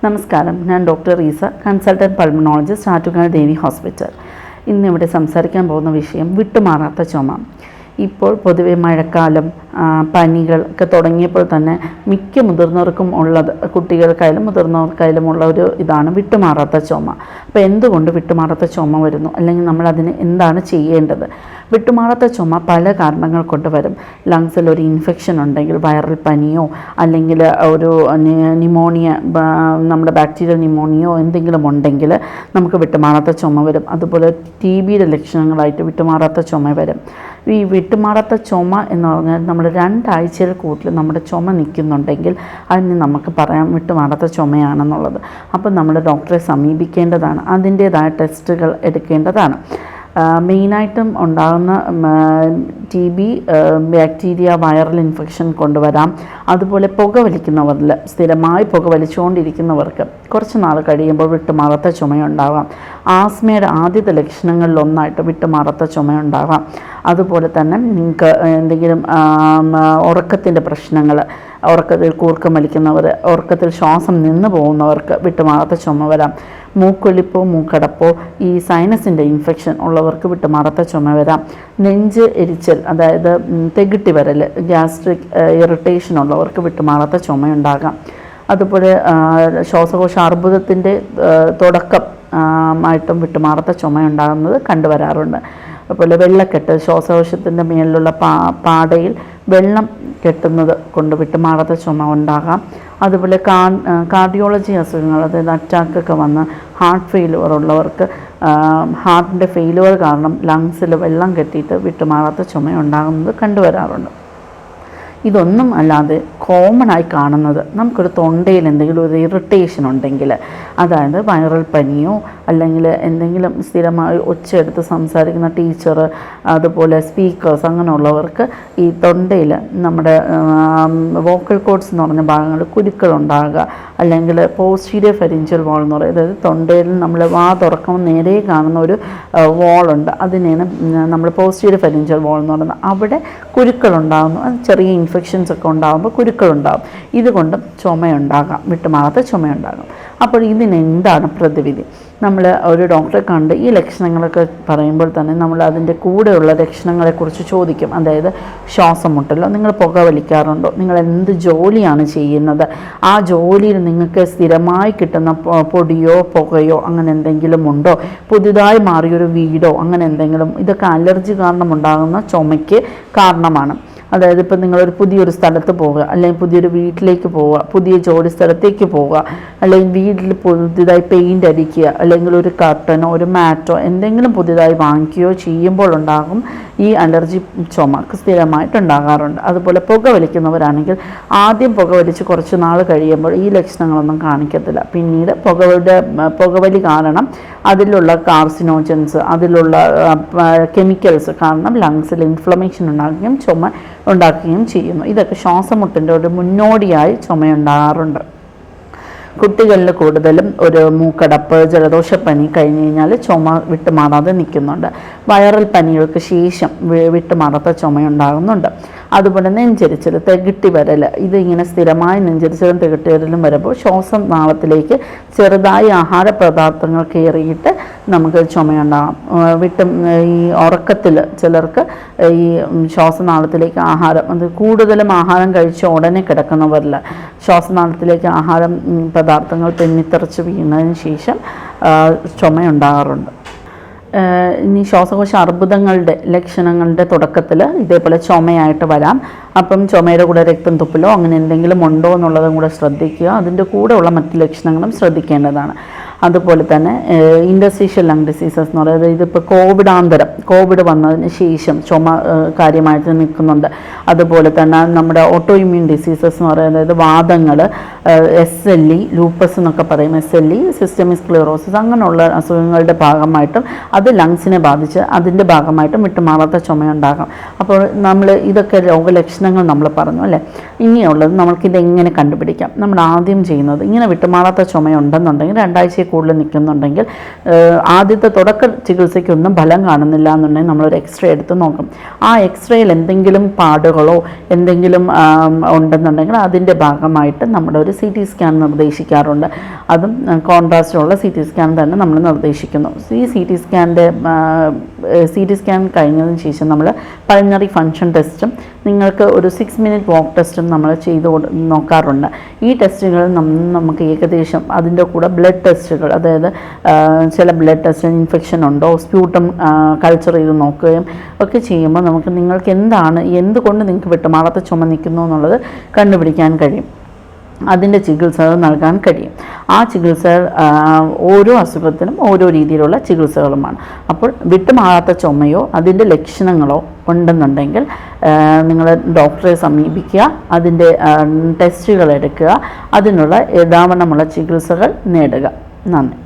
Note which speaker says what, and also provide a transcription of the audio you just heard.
Speaker 1: നമസ്കാരം, ഞാൻ doctor Reesa, consultant pulmonologist, Attukal Devi hospital. ഇന്നിവിടെ സംസാരിക്കാൻ പോകുന്ന വിഷയം വിട്ടുമാറാത്ത ചുമ. ഇപ്പോൾ പൊതുവെ മഴക്കാലം, പനികളൊക്കെ തുടങ്ങിയപ്പോൾ തന്നെ മിക്ക മുതിർന്നവർക്കും ഉള്ളത്, കുട്ടികൾക്കായാലും മുതിർന്നവർക്കായാലും ഉള്ള ഒരു ഇതാണ് വിട്ടുമാറാത്ത ചുമ. അപ്പോൾ എന്തുകൊണ്ട് വിട്ടുമാറാത്ത ചുമ വരുന്നു, അല്ലെങ്കിൽ നമ്മളതിന് എന്താണ് ചെയ്യേണ്ടത്? വിട്ടുമാറാത്ത ചുമ പല കാരണങ്ങൾ കൊണ്ട് വരും. ലങ്സിൽ ഒരു ഇൻഫെക്ഷൻ ഉണ്ടെങ്കിൽ, വൈറൽ പനിയോ അല്ലെങ്കിൽ ഒരു ന്യൂമോണിയ, നമ്മുടെ ബാക്ടീരിയൽ ന്യൂമോണിയോ എന്തെങ്കിലും ഉണ്ടെങ്കിൽ നമുക്ക് വിട്ടുമാറാത്ത ചുമ വരും. അതുപോലെ TBയുടെ ലക്ഷണങ്ങളായിട്ട് വിട്ടുമാറാത്ത ചുമ വരും. ഈ വിട്ടുമാറാത്ത ചുമ എന്ന് പറഞ്ഞാൽ നമ്മൾ 2 ആഴ്ചയിൽ കൂടുതൽ നമ്മുടെ ചുമ നിൽക്കുന്നുണ്ടെങ്കിൽ അതിന് നമുക്ക് പറയാം വിട്ടുമാറാത്ത ചുമയാണെന്നുള്ളത്. അപ്പോൾ നമ്മൾ ഡോക്ടറെ സമീപിക്കേണ്ടതാണ്, അതിൻ്റേതായ ടെസ്റ്റുകൾ എടുക്കേണ്ടതാണ്. മെയിനായിട്ടും ഉണ്ടാകുന്ന TB ബാക്ടീരിയ വൈറൽ ഇൻഫെക്ഷൻ കൊണ്ടുവരാം. അതുപോലെ പുകവലിക്കുന്നവരിൽ, സ്ഥിരമായി പുകവലിച്ചുകൊണ്ടിരിക്കുന്നവർക്ക് കുറച്ച് നാൾ കഴിയുമ്പോൾ വിട്ടുമാറാത്ത ചുമയുണ്ടാകാം. ആസ്മയുടെ ആദ്യത്തെ ലക്ഷണങ്ങളിലൊന്നായിട്ട് വിട്ടുമാറാത്ത ചുമയുണ്ടാകാം. അതുപോലെ തന്നെ നിങ്ങൾക്ക് എന്തെങ്കിലും ഉറക്കത്തിൻ്റെ പ്രശ്നങ്ങൾ, ഉറക്കത്തിൽ കൂർക്കം വലിക്കുന്നവർ, ഉറക്കത്തിൽ ശ്വാസം നിന്ന് പോകുന്നവർക്ക് വിട്ടുമാറാത്ത ചുമ വരാം. മൂക്കൊലിപ്പോ മൂക്കടപ്പോ, ഈ സൈനസിൻ്റെ ഇൻഫെക്ഷൻ ഉള്ളവർക്ക് വിട്ടുമാറാത്ത ചുമ വരാം. നെഞ്ച് എരിച്ചൽ, അതായത് തെകിട്ടി വരൽ, ഗ്യാസ്ട്രിക് ഇറിറ്റേഷൻ ഉള്ളവർക്ക് വിട്ടുമാറാത്ത ചുമയുണ്ടാകാം. അതുപോലെ ശ്വാസകോശ അർബുദത്തിൻ്റെ തുടക്കം ആയിട്ടും വിട്ടുമാറാത്ത ചുമയുണ്ടാകുന്നത് കണ്ടുവരാറുണ്ട്. അതുപോലെ വെള്ളക്കെട്ട്, ശ്വാസകോശത്തിൻ്റെ മേലിലുള്ള പാടയിൽ വെള്ളം കെട്ടുന്നത് കൊണ്ട് വിട്ടുമാറാത്ത ചുമ ഉണ്ടാകാം. അതുപോലെ കാർഡിയോളജി അസുഖങ്ങൾ, അതായത് അറ്റാക്കൊക്കെ വന്ന് ഹാർട്ട് ഫെയിലുവർ ഉള്ളവർക്ക് ഹാർട്ടിൻ്റെ ഫെയിലുവർ കാരണം ലങ്സിൽ വെള്ളം കെട്ടിയിട്ട് വിട്ടുമാറാത്ത ചുമ ഉണ്ടാകുന്നത് കണ്ടുവരാറുണ്ട്. ഇതൊന്നും അല്ലാതെ കോമണായി കാണുന്നത്, നമുക്കൊരു തൊണ്ടയിൽ എന്തെങ്കിലും ഒരു ഇറിറ്റേഷൻ ഉണ്ടെങ്കിൽ, അതായത് വൈറൽ പനിയോ അല്ലെങ്കിൽ എന്തെങ്കിലും സ്ഥിരമായി ഒച്ചയെടുത്ത് സംസാരിക്കുന്ന ടീച്ചർ, അതുപോലെ സ്പീക്കേഴ്സ്, അങ്ങനെയുള്ളവർക്ക് ഈ തൊണ്ടയിൽ നമ്മുടെ വോക്കൽ കോഡ്സ് എന്ന് പറഞ്ഞ ഭാഗങ്ങളിൽ കുരുക്കളുണ്ടാകുക, അല്ലെങ്കിൽ പോസ്റ്റീരിയർ ഫെറിഞ്ചൽ വാൾ എന്ന് പറയുന്നത്, അതായത് തൊണ്ടയിൽ നമ്മൾ വാ തുറക്കുമ്പോൾ നേരെ കാണുന്ന ഒരു വാളുണ്ട്, അതിനെയാണ് നമ്മൾ പോസ്റ്റീരിയർ ഫെറിഞ്ചൽ വാൾ എന്ന് പറയുന്നത്. അവിടെ കുരുക്കളുണ്ടാകുന്നു, അത് ചെറിയ ഇൻഫെക്ഷൻസ് ഒക്കെ ഉണ്ടാകുമ്പോൾ കുരുക്കളുണ്ടാകും. ഇതുകൊണ്ടും ചുമയുണ്ടാകാം, വിട്ടുമാറാത്ത ചുമയുണ്ടാകാം. അപ്പോൾ ഇതിനെന്താണ് പ്രതിവിധി? നമ്മൾ ഒരു ഡോക്ടറെ കണ്ട് ഈ ലക്ഷണങ്ങളൊക്കെ പറയുമ്പോൾ തന്നെ നമ്മൾ അതിൻ്റെ കൂടെയുള്ള ലക്ഷണങ്ങളെക്കുറിച്ച് ചോദിക്കും. അതായത് ശ്വാസം മുട്ടലോ, നിങ്ങൾ പുകവലിക്കാറുണ്ടോ, നിങ്ങൾ എന്ത് ജോലിയാണ് ചെയ്യുന്നത്, ആ ജോലിയിൽ നിങ്ങൾക്ക് സ്ഥിരമായി കിട്ടുന്ന പൊടിയോ പുകയോ അങ്ങനെ എന്തെങ്കിലും ഉണ്ടോ, പുതിയതായി മാറിയൊരു വീടോ അങ്ങനെ എന്തെങ്കിലും, ഇതൊക്കെ അലർജി കാരണം ഉണ്ടാകുന്ന ചുമയ്ക്ക് കാരണമാണ്. അതായത് ഇപ്പോൾ നിങ്ങളൊരു പുതിയൊരു സ്ഥലത്ത് പോവുക, അല്ലെങ്കിൽ പുതിയൊരു വീട്ടിലേക്ക് പോവുക, പുതിയ ജോലി സ്ഥലത്തേക്ക് പോവുക, അല്ലെങ്കിൽ വീട്ടിൽ പുതിയതായി പെയിൻ്റ് അടിക്കുക, അല്ലെങ്കിൽ ഒരു കർട്ടനോ ഒരു മാറ്റോ എന്തെങ്കിലും പുതിയതായി വാങ്ങിക്കുകയോ ചെയ്യുമ്പോൾ ഉണ്ടാകും ഈ അലർജി ചുമ സ്ഥിരമായിട്ടുണ്ടാകാറുണ്ട്. അതുപോലെ പുകവലിക്കുന്നവരാണെങ്കിൽ ആദ്യം പുകവലിച്ച് കുറച്ച് നാൾ കഴിയുമ്പോൾ ഈ ലക്ഷണങ്ങളൊന്നും കാണിക്കത്തില്ല. പിന്നീട് പുകവലി കാരണം അതിലുള്ള കാർസിനോജൻസ്, അതിലുള്ള കെമിക്കൽസ് കാരണം ലങ്സിൽ ഇൻഫ്ലമേഷൻ ഉണ്ടാക്കുകയും ചുമ ഉണ്ടാക്കുകയും ചെയ്യുന്നു. ഇതൊക്കെ ശ്വാസമുട്ടിൻ്റെ ഒരു മുന്നോടിയായി ചുമയുണ്ടാകാറുണ്ട്. കുട്ടികളിൽ കൂടുതലും ഒരു മൂക്കടപ്പ്, ജലദോഷപ്പനി കഴിഞ്ഞ് കഴിഞ്ഞാൽ ചുമ വിട്ടുമാറാതെ നിൽക്കുന്നുണ്ട്. വൈറൽ പനികൾക്ക് ശേഷം വിട്ടുമാറാത്ത ചുമയുണ്ടാകുന്നുണ്ട്. അതുപോലെ നെഞ്ചരിച്ചൽ, തെകിട്ടി വരൽ, ഇതിങ്ങനെ സ്ഥിരമായി നെഞ്ചരിച്ചലും തെകിട്ടി വരലും വരുമ്പോൾ ശ്വാസനാളത്തിലേക്ക് ചെറുതായി ആഹാര പദാർത്ഥങ്ങൾ കയറിയിട്ട് നമുക്ക് ചുമയുണ്ടാകാം. ഈ ഉറക്കത്തിൽ ചിലർക്ക് ഈ ശ്വാസനാളത്തിലേക്ക് ആഹാരം, അത് കൂടുതലും ആഹാരം കഴിച്ച ഉടനെ കിടക്കുന്നവരിൽ ശ്വാസനാളത്തിലേക്ക് ആഹാരം പദാർത്ഥങ്ങൾ തെന്നിത്തെറിച്ച് വീണതിന് ശേഷം ചുമയുണ്ടാകാറുണ്ട്. ഇനി ശ്വാസകോശ അർബുദങ്ങളുടെ ലക്ഷണങ്ങളുടെ തുടക്കത്തിൽ ഇതേപോലെ ചുമയായിട്ട് വരാം. അപ്പം ചുമയുടെ കൂടെ രക്തം തുപ്പലോ അങ്ങനെ എന്തെങ്കിലും ഉണ്ടോ എന്നുള്ളതും കൂടെ ശ്രദ്ധിക്കുക. അതിൻ്റെ കൂടെയുള്ള മറ്റ് ലക്ഷണങ്ങളും ശ്രദ്ധിക്കേണ്ടതാണ്. അതുപോലെ തന്നെ ഇൻറ്റർസ്റ്റീഷ്യൽ ലങ് ഡിസീസസ് എന്ന് പറയുന്നത്, ഇതിപ്പോൾ കോവിഡ് വന്നതിന് ശേഷം ചുമ കാര്യമായിട്ട് നിൽക്കുന്നുണ്ട്. അതുപോലെ തന്നെ നമ്മുടെ ഓട്ടോ ഇമ്മ്യൂൺ ഡിസീസസ് എന്ന് പറയുന്നത് വാതങ്ങൾ, SLE, ലൂപ്പസ് എന്നൊക്കെ പറയും, SLE, സിസ്റ്റമിക് സ്ക്ലിറോസിസ്, അങ്ങനെയുള്ള അസുഖങ്ങളുടെ ഭാഗമായിട്ടും അത് ലങ്സിനെ ബാധിച്ച് അതിൻ്റെ ഭാഗമായിട്ടും വിട്ടുമാറാത്ത ചുമയുണ്ടാകാം. അപ്പോൾ നമ്മൾ ഇതൊക്കെ രോഗലക്ഷണങ്ങൾ നമ്മൾ പറഞ്ഞു അല്ലേ. ഇനിയുള്ളത് നമുക്കിതെങ്ങനെ കണ്ടുപിടിക്കാം? നമ്മൾ ആദ്യം ചെയ്യുന്നത്, ഇങ്ങനെ വിട്ടുമാറാത്ത ചുമയുണ്ടെന്നുണ്ടെങ്കിൽ 2 ആഴ്ച കൂടുതൽ നിൽക്കുന്നുണ്ടെങ്കിൽ ആദ്യത്തെ തുടക്ക ചികിത്സയ്ക്കൊന്നും ഫലം കാണുന്നില്ല എന്നുണ്ടെങ്കിൽ നമ്മളൊരു എക്സ്റേ എടുത്ത് നോക്കും. ആ എക്സ്റേയിൽ എന്തെങ്കിലും പാടുകൾ മുഴകളോ എന്തെങ്കിലും ഉണ്ടെന്നുണ്ടെങ്കിൽ അതിൻ്റെ ഭാഗമായിട്ട് നമ്മുടെ ഒരു CT സ്കാൻ നിർദ്ദേശിക്കാറുണ്ട്. അതും കോൺട്രാസ്റ്റുള്ള CT സ്കാൻ തന്നെ നമ്മൾ നിർദ്ദേശിക്കുന്നു. ഈ CT സ്കാൻ കഴിഞ്ഞതിന് ശേഷം നമ്മൾ പൾമണറി ഫങ്ഷൻ ടെസ്റ്റും നിങ്ങൾക്ക് ഒരു 6 മിനിറ്റ് വാക്ക് ടെസ്റ്റും നമ്മൾ ചെയ്ത് നോക്കാറുണ്ട്. ഈ ടെസ്റ്റുകൾ നമുക്ക് ഏകദേശം അതിൻ്റെ കൂടെ ബ്ലഡ് ടെസ്റ്റുകൾ, അതായത് ചില ബ്ലഡ് ടെസ്റ്റ് ഇൻഫെക്ഷൻ ഉണ്ടോ, സ്പ്യൂട്ടം കൾച്ചർ ചെയ്ത് നോക്കുകയും ഒക്കെ ചെയ്യുമ്പോൾ നിങ്ങൾക്ക് എന്തുകൊണ്ട് നിങ്ങൾക്ക് വിട്ടുമാറാത്ത ചുമ നിൽക്കുന്നു എന്നുള്ളത് കണ്ടുപിടിക്കാൻ കഴിയും. അതിൻ്റെ ചികിത്സകൾ നൽകാൻ കഴിയും. ആ ചികിത്സകൾ ഓരോ അസുഖത്തിനും ഓരോ രീതിയിലുള്ള ചികിത്സകളുമാണ്. അപ്പോൾ വിട്ടുമാറാത്ത ചുമയോ അതിൻ്റെ ലക്ഷണങ്ങളോ ഉണ്ടെന്നുണ്ടെങ്കിൽ നിങ്ങൾ ഡോക്ടറെ സമീപിക്കുക, അതിൻ്റെ ടെസ്റ്റുകൾ എടുക്കുക, അതിനുള്ള യഥാവണ്ണമുള്ള ചികിത്സകൾ നേടുക. നന്ദി.